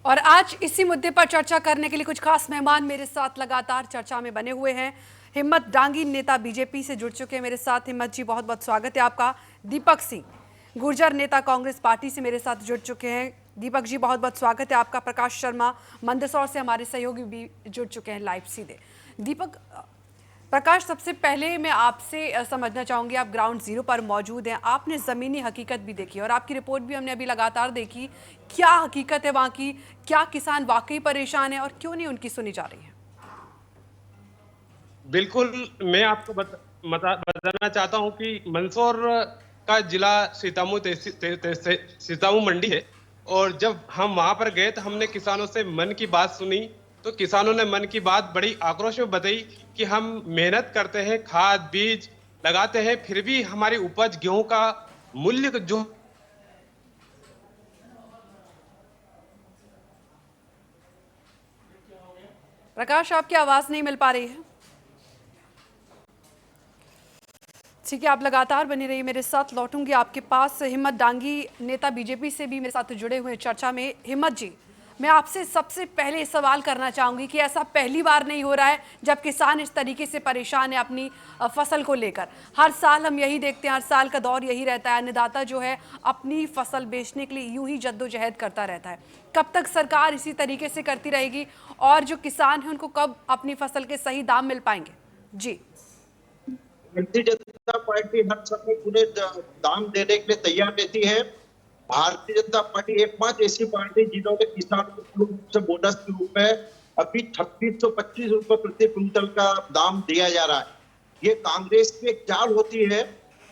और आज इसी मुद्दे पर चर्चा करने के लिए कुछ खास मेहमान मेरे साथ लगातार चर्चा में बने हुए हैं। हिम्मत डांगी नेता बीजेपी से जुड़ चुके हैं मेरे साथ। हिम्मत जी, बहुत बहुत स्वागत है आपका। दीपक सिंह गुर्जर नेता कांग्रेस पार्टी से मेरे साथ जुड़ चुके हैं। दीपक जी, बहुत बहुत स्वागत है आपका। प्रकाश शर्मा मंदसौर से हमारे सहयोगी भी जुड़ चुके हैं लाइव सीधे। दीपक, प्रकाश, सबसे पहले मैं आपसे समझना चाहूंगी, आप ग्राउंड जीरो पर मौजूद हैं, आपने ज़मीनी हकीकत भी देखी और आपकी रिपोर्ट भी हमने अभी लगातार देखी। क्या हकीकत है वहाँ की? क्या किसान वाकई परेशान है और क्यों नहीं उनकी सुनी जा रही है? बिल्कुल, मैं आपको बताना चाहता हूं कि मंदसौर का जिला सीतामू मंडी है। और जब हम वहां पर गए तो हमने किसानों से मन की बात सुनी। तो किसानों ने मन की बात बड़ी आक्रोश में बताई कि हम मेहनत करते हैं, खाद बीज लगाते हैं, फिर भी हमारी उपज गेहूं का मूल्य जो प्रकाश, आपकी आवाज़ नहीं मिल पा रही है। ठीक है, आप लगातार बने रहिए मेरे साथ, लौटूंगी आपके पास। हिम्मत डांगी नेता बीजेपी से भी मेरे साथ जुड़े हुए चर्चा में। हिम्मत जी, मैं आपसे सबसे पहले सवाल करना चाहूंगी कि ऐसा पहली बार नहीं हो रहा है जब किसान इस तरीके से परेशान है अपनी फसल को लेकर। हर साल हम यही देखते हैं, हर साल का दौर यही रहता है, अन्नदाता जो है अपनी फसल बेचने के लिए यूं ही जद्दोजहद करता रहता है। कब तक सरकार इसी तरीके से करती रहेगी और जो किसान हैं उनको कब अपनी फसल के सही दाम मिल पाएंगे? जी। भारतीय जनता पार्टी हर समय पूरे दाम देने के लिए तैयार रहती है। भारतीय जनता पार्टी एकमात्र ऐसी पार्टी जिन्होंने किसानों को से बोनस के रूप में अभी 2625 रुपए प्रति क्विंटल का दाम दिया जा रहा है। ये कांग्रेस की एक चाल होती है।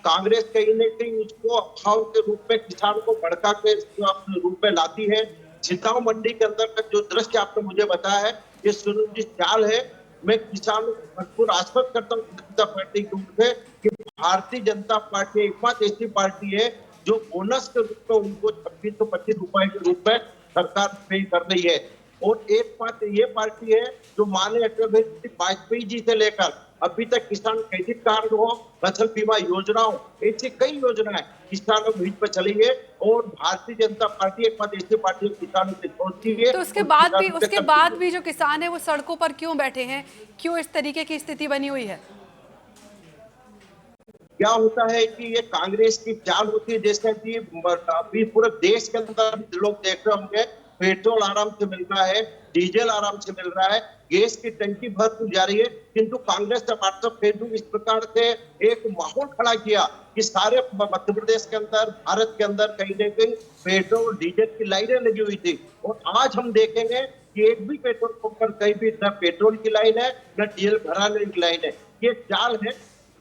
कांग्रेस कहीं न कहीं उसको अभाव के रूप में किसानों को भड़का के रूप में लाती है। सीतामढ़ी मंडी के अंदर का जो दृश्य आपने मुझे बताया है, ये सुनिश्चित चाल है। मैं किसानों को भरपूर आश्वस्त करता हूँ जनता पार्टी के रूप में कि भारतीय जनता पार्टी एकमात्र ऐसी पार्टी है जो बोनस के रूप में उनको 2625 रुपए के रूप में सरकार पे कर रही है। और एक बात ये पार्टी है जो माननीय अटल बिहारी वाजपेयी जी से लेकर अभी तक किसान क्रेडिट कार्ड हो, फसल बीमा योजना हो, ऐसी कई योजनाएं किसानों के हित में चली है। और भारतीय जनता पार्टी एक बात ऐसी पार्टी किसानों से सोचती है। तो उसके बाद भी जो किसान है वो सड़कों पर क्यों बैठे हैं? क्यों इस तरीके की स्थिति बनी हुई है? क्या होता है कि ये कांग्रेस की चाल होती है, जैसे कि अभी पूरे देश के अंदर लोग देख रहे होंगे, पेट्रोल आराम से मिल रहा है, डीजल आराम से मिल रहा है, गैस की टंकी भरपूर जा रही है, किंतु कांग्रेस ने व्हाट्सएप फेसबुक इस प्रकार से एक माहौल खड़ा किया कि सारे मध्य प्रदेश के अंदर, भारत के अंदर कहीं न कहीं पेट्रोल डीजल की लाइनें लगी हुई थी। और आज हम देखेंगे कि एक भी पेट्रोल पंप पर कहीं भी न पेट्रोल की लाइन है, न डीजल भराने की लाइन है। ये चाल है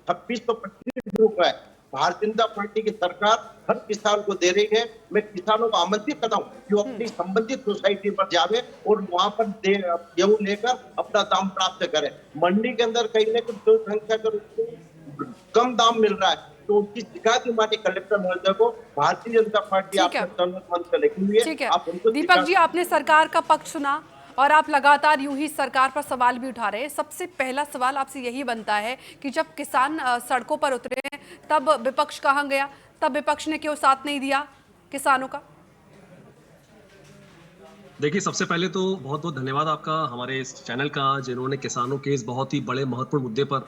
2625 रुपए भारतीय जनता पार्टी की सरकार हर किसान को दे रही है। मैं किसानों को आमंत्रित करता हूँ कि वो अपनी संबंधित सोसाइटी पर जावे और वहां पर गेहूं लेकर अपना दाम प्राप्त करें। मंडी के अंदर कहीं ना कहीं जो संख्या अगर उसको कम दाम मिल रहा है तो उसकी शिकायत हमारी कलेक्टर महोदय को भारतीय जनता पार्टी आपसे लिखी हुई है। आप दीपक जी, आपने सरकार का पक्ष सुना और आप लगातार यूं ही सरकार पर सवाल भी उठा रहे हैं। सबसे पहला सवाल आपसे यही बनता है कि जब किसान सड़कों पर उतरे हैं तब विपक्ष कहाँ गया? तब विपक्ष ने क्यों साथ नहीं दिया किसानों का? देखिए, सबसे पहले तो बहुत बहुत धन्यवाद आपका हमारे इस चैनल का, जिन्होंने किसानों के इस बहुत ही बड़े महत्वपूर्ण मुद्दे पर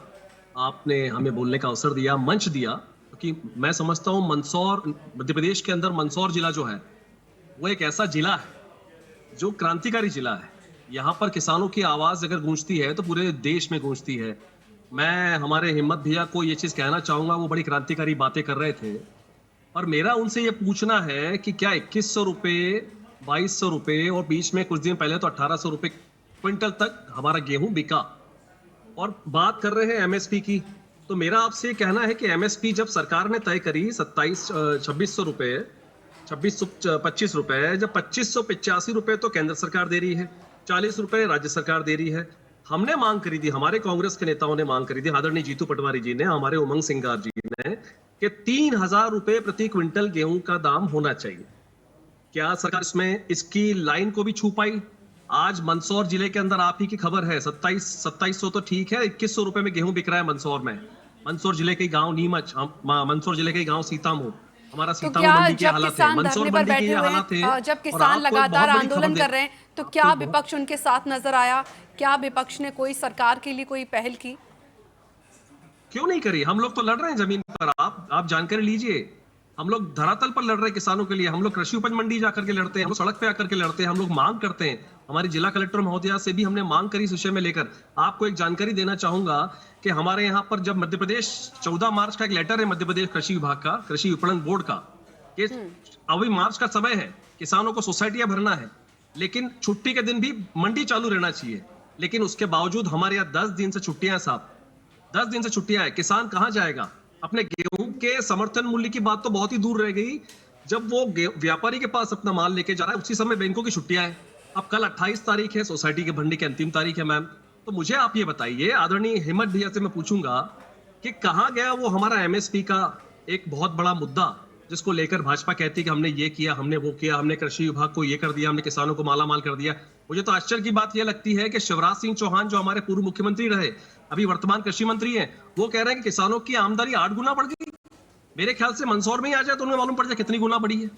आपने हमें बोलने का अवसर दिया, मंच दिया। क्योंकि मैं समझता हूँ मंदसौर, मध्य प्रदेश के अंदर मंदसौर जिला जो है वो एक ऐसा जिला है जो क्रांतिकारी जिला है। यहाँ पर किसानों की आवाज अगर गूंजती है तो पूरे देश में गूंजती है। मैं हमारे हिम्मत भैया को ये चीज कहना चाहूंगा, वो बड़ी क्रांतिकारी बातें कर रहे थे और मेरा उनसे ये पूछना है कि क्या 2100 रुपए, 2200 रुपए और बीच में कुछ दिन पहले तो 1800 रुपए क्विंटल तक हमारा गेहूं बिका। और बात कर रहे हैं एमएसपी की, तो मेरा आपसे कहना है कि एमएसपी जब सरकार ने तय करी 2600 रुपए, 25 रुपए, जब 2585 रुपए तो केंद्र सरकार दे रही है, 40 रुपए राज्य सरकार दे रही है। हमने मांग करी थी, हमारे कांग्रेस के नेताओं ने मांग करी थी, आदरणीय जीतू पटवारी जी ने, हमारे उमंग सिंगार जी ने, कि 3000 रुपए प्रति क्विंटल गेहूं का दाम होना चाहिए। क्या सरकार इसमें इसकी लाइन को भी छू पाई? आज मंदसौर जिले के अंदर आप ही की खबर है 2700 तो ठीक है, 2100 रुपए में गेहूं बिक रहा है मंदसौर में। मंदसौर जिले के गांव नीमच, मंदसौर जिले के गांव सीतामू, हमारा तो सीतामढ़ी क्या मंडी के जब हालात है, किसान मंदसौर धरने पर मंडी के बैठे ये हुए हालात है। हैं, जब और किसान आपको एक बहुत लगातार बड़ी आंदोलन खबर कर रहे हैं, तो आपको क्या एक बहुत- विपक्ष उनके साथ नजर आया? क्या विपक्ष ने कोई सरकार के लिए कोई पहल की? क्यों नहीं करी? हम लोग तो लड़ रहे हैं जमीन पर, आप जानकारी लीजिए। हम लोग धरातल पर लड़ रहे हैं किसानों के लिए। हम लोग कृषि उपज मंडी जाकर के लड़ते हैं, हम लोग सड़क पे आकर के लड़ते हैं, हम लोग मांग करते हैं। हमारी जिला कलेक्टर महोदया से भी हमने मांग करी इस विषय में लेकर। आपको एक जानकारी देना चाहूंगा कि हमारे यहाँ पर जब मध्य प्रदेश 14 मार्च का एक लेटर है मध्य प्रदेश कृषि विभाग का, कृषि विपणन बोर्ड का, कि अभी मार्च का समय है, किसानों को सोसाइटियां भरना है, लेकिन छुट्टी के दिन भी मंडी चालू रहना चाहिए। लेकिन उसके बावजूद हमारे यहाँ 10 दिन से छुट्टियां हैं साहब, 10 दिन से छुट्टियां है। किसान कहां जाएगा? अपने गेहूं के समर्थन मूल्य की बात तो बहुत ही दूर रह गई। जब वो व्यापारी के पास अपना माल लेके जा रहा है, उसी समय बैंकों की छुट्टियां हैं। अब कल 28 तारीख है, सोसाइटी के भरने की अंतिम तारीख है मैम। तो मुझे आप ये बताइए, आदरणीय हिम्मत भैया से मैं पूछूंगा कि कहां गया वो हमारा एमएसपी का एक बहुत बड़ा मुद्दा, जिसको लेकर भाजपा कहती है कि हमने ये किया, हमने वो किया, हमने कृषि विभाग को ये कर दिया, हमने किसानों को मालामाल कर दिया। मुझे तो आश्चर्य की बात यह लगती है कि शिवराज सिंह चौहान जो हमारे पूर्व मुख्यमंत्री रहे, अभी वर्तमान कृषि मंत्री हैं, वो कह रहे हैं कि किसानों की आमदनी 8 गुना बढ़ गई। मेरे ख्याल से मंदसौर में ही आ जाए तो उन्हें मालूम पड़ जाए कितनी गुना बढ़ी है।